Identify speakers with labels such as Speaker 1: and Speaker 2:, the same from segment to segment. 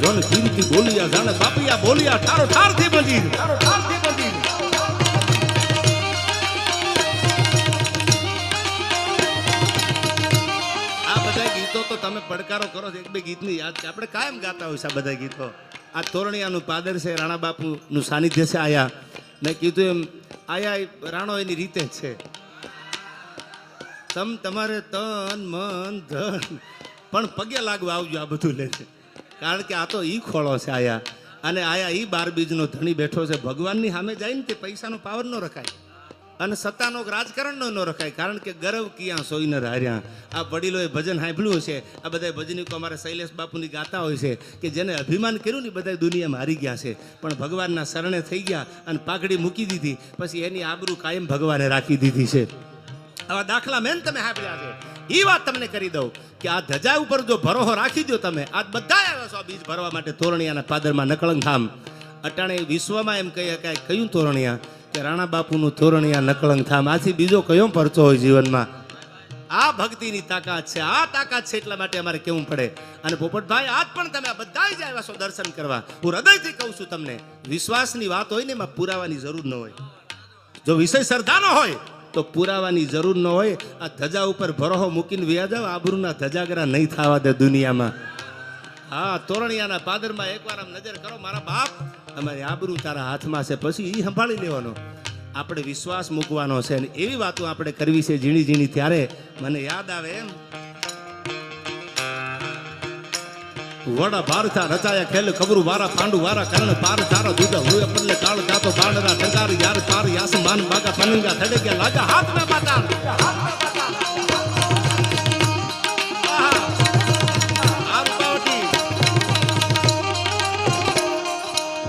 Speaker 1: John કીર્તિ બોલિયા જાણે બાપિયા બોલિયા ઠારો ઠાર થી બંધી ઠારો ઠાર થી બંધી આ બધા ગીતો તો તમે પડકારો કરો એક બે ગીતની યાદ છે આપણે કાયમ ગાતા હોય છે આ બધા ગીતો આ તોરણિયાનું પાદર છે રાણા બાપુનું સાનિધ્ય છે આયા મેં કીધું એમ આયા રાણો એની રીતે જ છે તમારે તન મન ધન પણ પગે લાગવા આવજો આ બધું લે છે કારણ કે આ તો ઈ ખોળો છે આયા અને આયા ઈ 12 બીજનો ધણી બેઠો છે ભગવાનની સામે જાય ને તે પૈસાનો પાવર ન રખાય અને સત્તાનો રાજકારણનો ન રખાય કારણ કે ગરવ કિયા સોઈને હાર્યા આ વડીલોએ ભજન સાંભળ્યું છે આ બધા ભજનીકો અમારે શૈલેષ બાપુની ગાતા હોય છે કે જેને અભિમાન કર્યું ને બધા દુનિયામાં હારી ગયા છે પણ ભગવાનના શરણે થઈ ગયા અને પાઘડી મૂકી દીધી પછી એની આબરૂ કાયમ ભગવાને રાખી દીધી છે આવા દાખલા મેન તમે સાંભળ્યા છે એ વાત તમને કરી દઉં કે આ ધજા ઉપર જો ભરોસો રાખી દો તમે આજ બધા આવ્યા છો બીજ ભરવા માટે તોરણિયાના પાદરમાં નકળંગ ધામ અટાણે વિશ્વમાં એમ કહી શકાય કયું તોરણિયા કે રાણા બાપુનું તોરણિયા નકળંગ ધામ આથી બીજો કયો પરચો હોય જીવનમાં આ ભક્તિની તાકાત છે આ તાકાત છે એટલા માટે અમારે કેવું પડે અને પોપટભાઈ આજ પણ તમે બધા જ આવ્યા છો દર્શન કરવા હું હૃદયથી કહું છું તમને વિશ્વાસની વાત હોય ને એમાં પુરાવાની જરૂર ન હોય જો વિષય શ્રદ્ધાનો હોય તો પુરાવાની જરૂર ન હોય આ ધજા ઉપર ભરોહો મૂકીને વ્યા જાવ આબરૂના ધજાગરા નહીં થવા દે દુનિયામાં હા તોરણિયાના પાદરમાં એકવાર આમ નજર કરો મારા બાપ અમારી આબરૂ તારા હાથમાં છે પછી એ સંભાળી લેવાનો આપણે વિશ્વાસ મૂકવાનો છે અને એવી વાતો આપણે કરવી છે ઝીણી ઝીણી ત્યારે મને યાદ આવે એમ વડા ભારતા રચાયા ખેલ ખબરું વારા પાંડુ વારા કરણ પાર તારા દૂધા હોય પલ્લે કાળ જાતો બાણરા ટંકાર યાર પાર યાસમાન બાગા પનંગા થડે ગયા લાજા હાથ મે માતા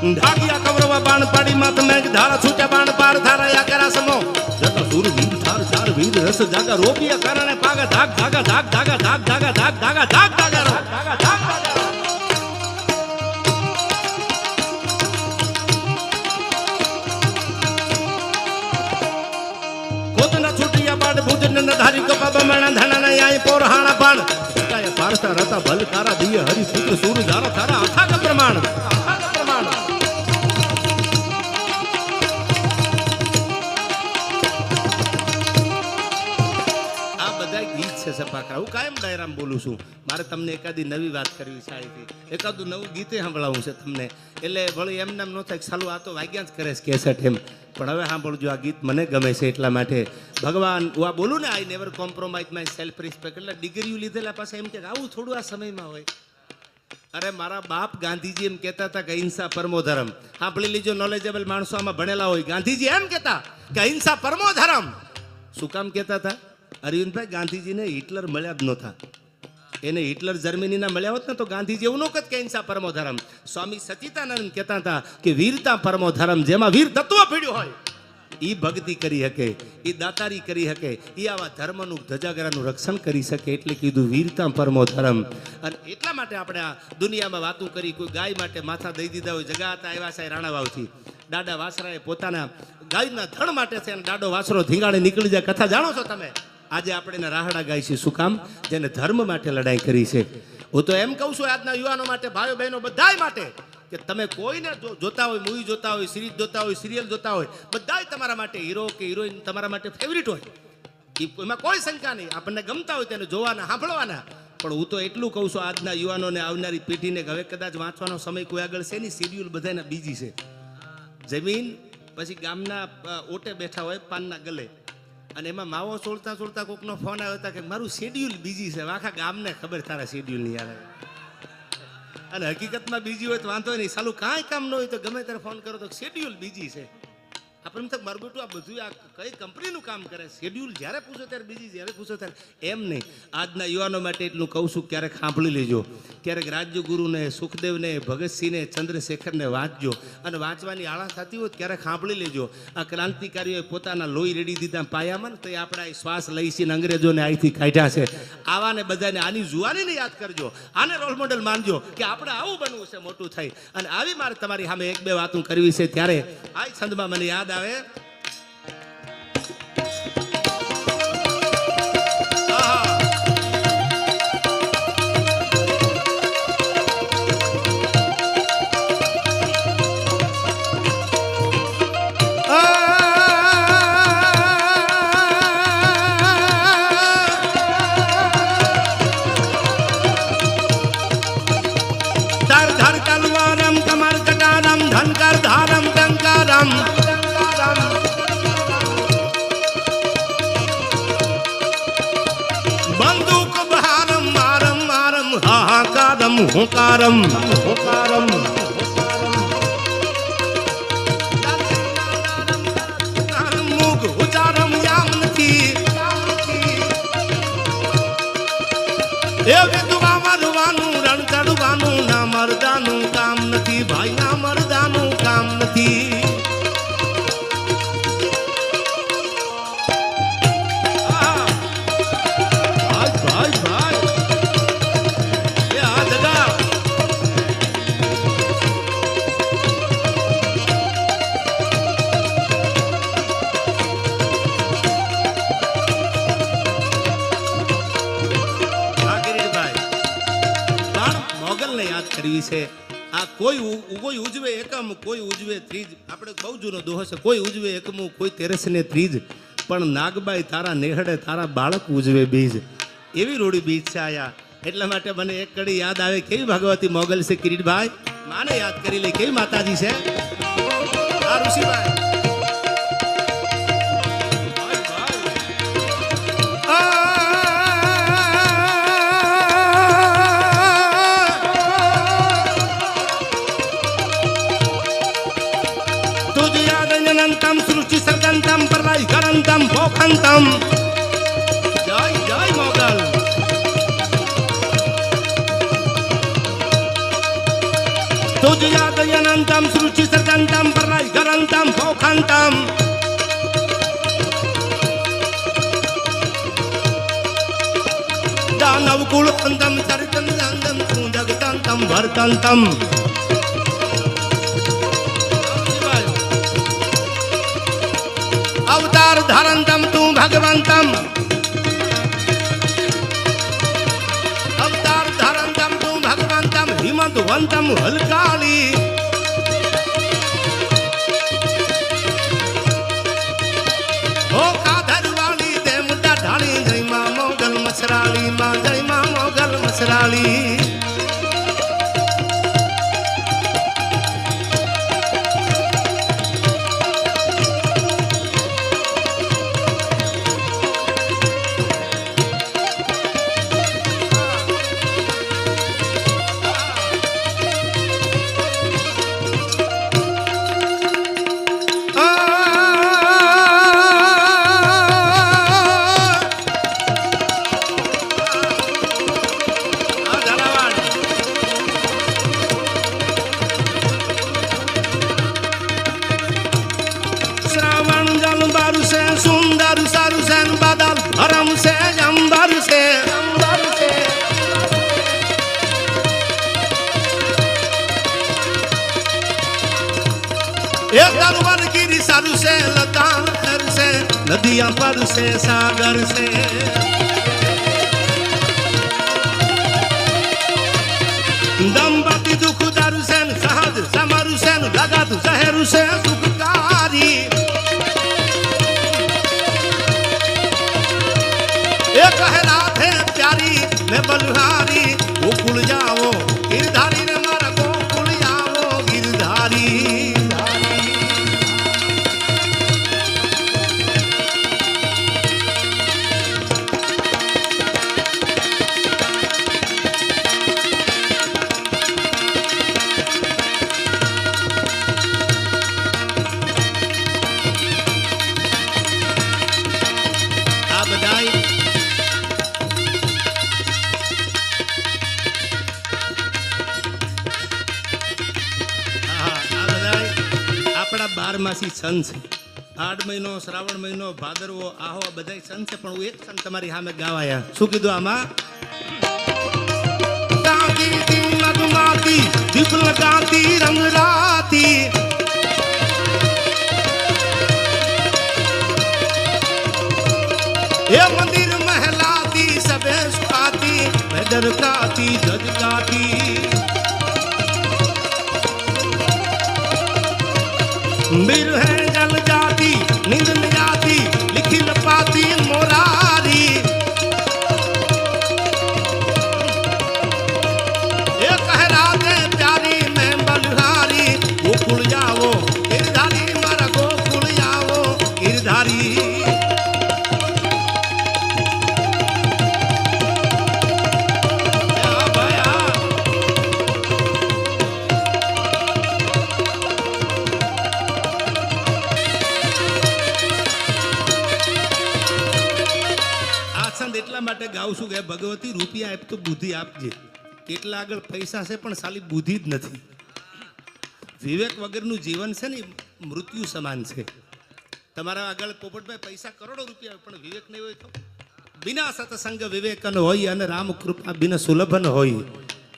Speaker 1: ઢાકિયા કવરવા બાણ પાડી માત મેઘ ધારા છૂટા બાણ પાર ધારા યા કરા સમો જતા સુર વીર થાર ચાર વીર રસ જાગા રોપિયા કારણે પાગા ધાગ ધાગા ધાગ ધાગા ધાગ ધાગા ધાગ ધાગા ધાગ ધાગા ધાગા ધાગ કોતના છૂટિયા બાડ ભુજન ધારી કપા બમણા ધણના આય પોરહાણા બાણ કાય પારતા રતા ભલ તારા દિય હરિ પુત્ર સુર ધારા તારા અથાગ પ્રમાણ હું કાયમ ડાયરામ બોલું છું મારે તમને એકાદી નવી વાત કરવી છે એકાદું નવું ગીતે સંભળાવું છે તમને એટલે વળી એમને એમ ન થાય સાલું આ તો વાગ્યા જ કરે છે કેસેટ એમ પણ હવે સાંભળજો આ ગીત મને ગમે છે એટલા માટે ભગવાન હું આ બોલું ને I never compromise my self respect એટલે ડિગ્રીઓ લીધેલા પાસે એમ કે આવું થોડું આ સમયમાં હોય અરે મારા બાપ ગાંધીજી એમ કહેતા હતા કે અહિંસા પરમો ધર્મ સાંભળી લીજો નોલેજેબલ માણસો આમાં ભણેલા હોય ગાંધીજી એમ કહેતા કે અહિંસા પરમો ધર્મ શું કામ કહેતા હતા અરવિંદભાઈ ગાંધીજીને હિટલર મળ્યા જ નહોતા એને હિટલર જર્મનીના મળ્યા હોત ને તો ગાંધીજી એવું ન કહેત કે અહિંસા પરમો ધર્મ સ્વામી સચિદાનંદ કહેતા હતા કે વીરતા પરમો ધર્મ જેમાં વીર તત્વ પીડ્યું હોય એ ભક્તિ કરી શકે એ દાતારી કરી શકે એ આવા ધર્મનું ધજાગરાનું રક્ષણ કરી શકે એટલે કીધું વીરતા પરમો ધર્મ અને એટલા માટે આપણે આ દુનિયામાં વાતું કરી કોઈ ગાય માટે માથા દઈ દીધા હોય જગાતા આવ્યા છે રાણા વાવથી દાદા વાસરાએ પોતાના ગાયના ધણ માટે છે અને દાદો વાસરો ધીંગાણે નીકળી જાય કથા જાણો છો તમે આજે આપણે રાહડા ગાય છે શું કામ જેને ધર્મ માટે લડાઈ કરી છે હું તો એમ કહું છું આજના યુવાનો માટે ભાઈઓ બહેનો બધાય માટે કે તમે કોઈને જોતા હોય મૂવી જોતા હોય સિરીઝ જોતા હોય સિરિયલ જોતા હોય બધાય તમારા માટે હીરો કે હિરોઈન તમારા માટે ફેવરિટ હોય એમાં કોઈ શંકા નહીં આપણને ગમતા હોય તેને જોવાના સાંભળવાના પણ હું તો એટલું કહું છું આજના યુવાનોને આવનારી પેઢીને હવે કદાચ વાંચવાનો સમય કોઈ આગળ છે નહીં શેડ્યુલ બધાના બીજી છે જમીન પછી ગામના ઓટે બેઠા હોય પાનના ગલે અને એમાં માવો છોડતા છોડતા કોકનો ફોન આવ્યો હતા કે મારું શેડ્યુલ બીજી છે આખા ગામને ખબર તારા શેડ્યુલની યાર અને હકીકતમાં બીજી હોય તો વાંધો નહીં સાલું કાંઈ કામ ન હોય તો ગમે ત્યારે ફોન કરો તો શેડ્યુલ બીજી છે આપણે એમ તો મારું બેટું આ બધું આ કઈ કંપનીનું કામ કરે શેડ્યુલ જ્યારે પૂછો ત્યારે બીજી જ્યારે પૂછો ત્યારે એમ નહીં આજના યુવાનો માટે એટલું કહું છું ક્યારેક સાંભળી લેજો ક્યારેક રાજ્યગુરુને સુખદેવને ભગતસિંહને ચંદ્રશેખરને વાંચજો અને વાંચવાની આળા થતી હોય ક્યારેક સાંભળી લેજો આ ક્રાંતિકારીઓએ પોતાના લોહી રેડી દીધા પાયામાં તો એ આપણા શ્વાસ લઈશીને અંગ્રેજોને અહીંથી કાઢ્યા છે આવાને બધાને આની જુવાનીને યાદ કરજો આને રોલ મોડેલ માનજો કે આપણે આવું બનવું છે મોટું થઈ અને આવી મારે તમારી સામે એક બે વાતો કરવી છે ત્યારે આ છંદમાં મને યાદ આવે હુંકારમ મુખ ઉચારમ યામ નથી એ વિધવા મરવાનું રણ ચડવાનું ના મરદાનું કામ નથી ભાઈ ના મરદાનું કામ નથી છે આ કોઈ ઉજવે એકમ કોઈ ઉજવે ત્રીજ આપણે બહુ જૂનો દોહો છે કોઈ ઉજવે એકમું કોઈ તેરસ ને ત્રીજ પણ નાગબાઈ તારા નેહડે તારા બાળક ઉજવે બીજ એવી રોડી બીજ છે આયા એટલા માટે મને એક કડી યાદ આવે કેવી ભગવતી મોગલ છે કિરીટભાઈ માને યાદ કરી લે કેવી માતાજી છે આ ઋષિભાઈ करंतम पोखंतम जय जय मोगल तुझ याद अनंतम सृष्टि सर्गंतम प्रलय करंतम पोखंतम दानव कुल अंतम चरितम नंदम तू जगतंतम भरतंतम अवतार धारंतम तू भगवंतम अवतार धारंतम तू भगवंतम हिमंतवंतम हलकाली हो काधर वाली दे मुद्दा ढाली जय मां मोगल मसराली मां जय मां मोगल मसराली से लतान से नदियां पर से सागर से दंपति दुख दारु से सहज समरु से लगत जहरु से सुखकारी एक है राधे प्यारी मैं बलहारी गोकुल जाओ गिरधारी ने मारा गोकुल जाओ गिरधारी બારમાસી છન છે આઠ મહિનો શ્રાવણ મહિનો ભાદરવો આહો બધા છન છે પણ હું એક છન તમારી સામે ગાવાયા શું કીધું આમાં દીપ લગાતી રંગ રાતી એ મંદિર મહેલાતી સબે સુખાતી ડરકાતી જજકાતી मीर है जल जाती नींद में जाती लिखी लपाती मोरारी ये कह राधे प्यारी मैं बलहारी गोकुल जाओ गिरधारी मारा गोकुल जाओ गिरधारी કહું છું કે ભગવતી રૂપિયા આપ તો બુદ્ધિ આપજે. કેટલા આગળ પૈસા છે પણ સાલી બુદ્ધિ જ નથી. વિવેક વગરનું જીવન છે ને મૃત્યુ સમાન છે. તમારા આગળ પોપટભાઈ પૈસા કરોડો રૂપિયા પણ વિવેક નહીં હોય તો બિના સત્સંગ વિવેકન હોય અને રામ કૃપા બિના સુલભન હોય.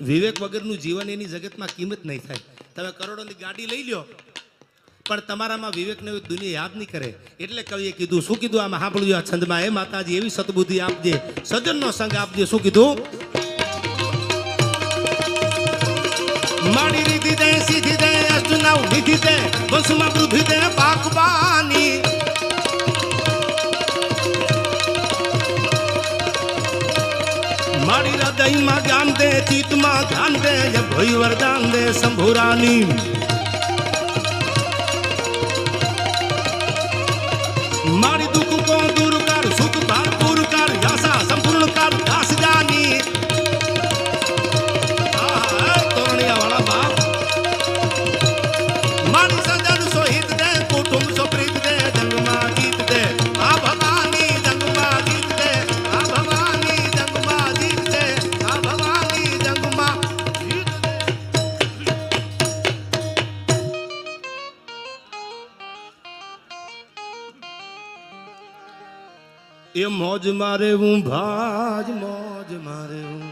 Speaker 1: વિવેક વગરનું જીવન એની જગતમાં કિંમત નહીં થાય. તમે કરોડોની ગાડી લઈ લ્યો પણ તમારામાં વિવેક ને દુનિયા યાદ નહીં કરે. એટલે કવિએ કીધું, શું કીધું આમાં સાંભળ્યું આ છંદમાં, હે માતાજી એવી સદબુદ્ધિ આપજે, સજ્જનનો સંગ આપજે. શું કીધું? માડી રીધી દે સીધી દે અષ્ટનાવ નિધિ દે વંશમાં વૃદ્ધિ દે પાકવાની. મારી હૃદયમાં જ્ઞાન દે, ચિત્તમાં ધ્યાન દે, ભય વરદાન દે શંભુરાની. મારી દુઃખ કો દૂર કર, સુખ ભરપૂર કર, આશા સંપૂર્ણ કર, દાસ જાની. તોરણિયા વાળા બાપ મારી સજન સોહિત દે, કુટુંબ સોપ્રીત દે, જંગમાં જીત દે આ ભવાની, જંગમાં જીત દે આ ભવાની, જંગમાં જીત દે આ ભવાની, જંગમાં જીત દે. એ મોજ મારે હું ભાજ, મોજ મારે હું.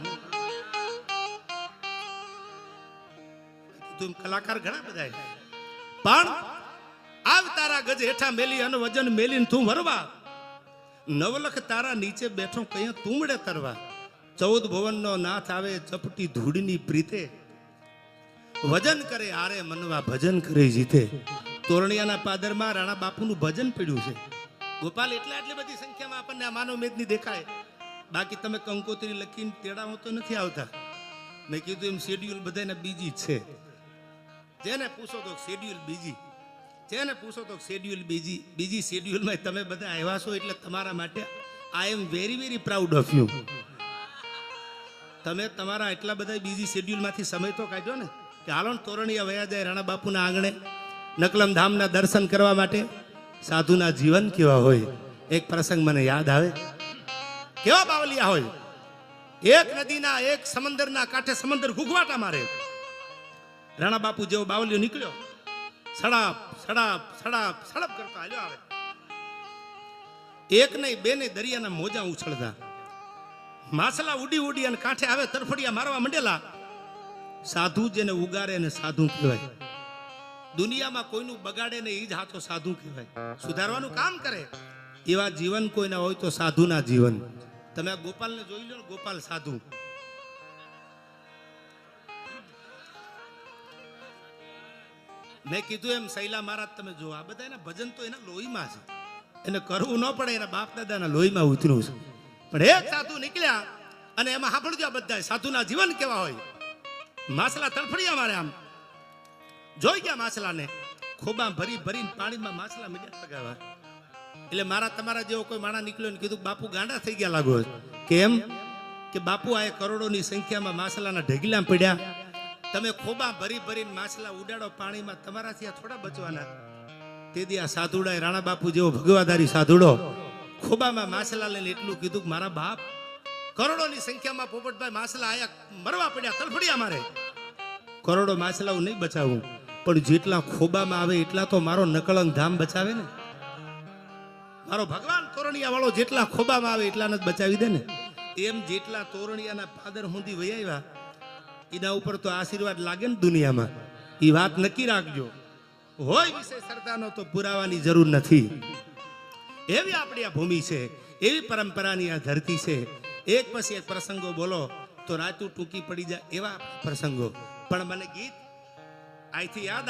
Speaker 1: તું કલાકાર ઘણા બધા પણ આવ તારા ગજ હેઠા મેલી અને વજન મેલીને તું વરવા. નવલખ તારા નીચે બેઠો કયા તુમડે તરવા. 14 ભુવનનો નાથ આવે ચપટી ધૂળની પ્રીતે. વજન કરે આરે મનવા, ભજન કરે જીતે. તોરણિયાના પાદરમાં રાણા બાપુનું ભજન પડ્યું છે. ગોપાલ એટલે આટલી બધી સંખ્યામાં આપણને આ માનવ મેદની દેખાય. બાકી તમે કંકોત્રી લખીને તેડાવો તો નથી આવતા. મેં કીધું એમ શેડ્યુલ બધાને બીજી જ છે. જેને પૂછો તો શેડ્યુલ બીજી, જેને પૂછો તો શેડ્યુલ બીજી શેડ્યુલમાં તમે બધા આવ્યા છો એટલે તમારા માટે I am very very proud of you. તમે તમારા એટલા બધા બીજી શેડ્યુલમાંથી સમય તો કાઢ્યો ને કે હાલો તોરણિયા વયા જાય રાણા બાપુના આંગણે નકલમ ધામના દર્શન કરવા માટે. સાધુના જીવન કેવા હોય. એક પ્રસંગ મને યાદ આવે. કેવા બાવલિયા હોય. એક નદીના એક સમંદરના કાંઠે સમંદર ઘૂઘવાટા મારે. રાણા બાપુ જેવો બાવલિયો નીકળ્યો, સડાપ સડાપ સડાપ સડપ કરતો હાલ્યો આવે. એક નહીં બે નહીં દરિયાના મોજા ઉછળતા, માછલા ઉડી ઉડી અને કાંઠે આવે તરફડિયા મારવા માંડેલા. સાધુ જેને ઉગારે ને સાધુ કહેવાય. દુનિયામાં કોઈનું બગાડે ને એ જ હાથો સાધુ કહેવાય. સુધારવાનું કામ કરે એવા જીવન કોઈના હોય તો સાધુના જીવન. તમે આ ગોપાલને જોઈ લો, ગોપાલ સાધુ. મેં કીધું એમ શૈલા મહારાજ તમે જો આ બધા એના ભજન તો એના લોહીમાં છે. એને કરવું ન પડે, એના બાપ દાદાના લોહીમાં ઉતર્યું છે. પણ એક સાધુ નીકળ્યા અને એમાં સાંભળજો આ બધા સાધુના જીવન કેવા હોય. માછલા તડફડિયા મારે આમ જોઈ ગયા માછલાને, ખોબા ભરી ભરીને પાણીમાં માછલા મીડિયા લગાવવા. એટલે મારા તમારા જેવો કોઈ માણા નીકળ્યો ને કીધું બાપુ ગાંડા થઈ ગયા લાગો. કેમ કે બાપુ આ કરોડોની સંખ્યામાં માછલાના ઢગલા પડ્યા. તમે ખોબા ભરી ભરીને માછલા ઉડાડો પાણીમાં, તમારાથી આ થોડા બચવાના. તેથી આ સાધુડાએ રાણા બાપુ જેવો ભગવાધારી સાધુડો ખોબામાં માછલા લઈને એટલું કીધું કે મારા બાપ કરોડોની સંખ્યામાં પોપટભાઈ માછલા આયા મરવા પડ્યા, તડફડિયા મારે. કરોડો માછલાઓ નહીં બચાવું પણ જેટલા ખોબામાં આવે એટલા તો મારો નકળંગ ધામ બચાવે ને. મારો ભગવાન તોરણિયા વાળો જેટલા ખોબામાં આવે એટલાને જ બચાવી દે ને. એમ જેટલા તોરણિયાના ફાદર સુધી વૈયા એના ઉપર તો આશીર્વાદ લાગે ને દુનિયામાં. એ વાત નક્કી રાખજો. હોય વિશે સરદારનો તો પુરાવાની જરૂર નથી. એવી આપણી આ ભૂમિ છે, એવી પરંપરાની આ ધરતી છે. એક પછી એક પ્રસંગો બોલો તો રાતું ટૂંકી પડી જાય એવા પ્રસંગો. પણ મને ગીત અહીંથી યાદ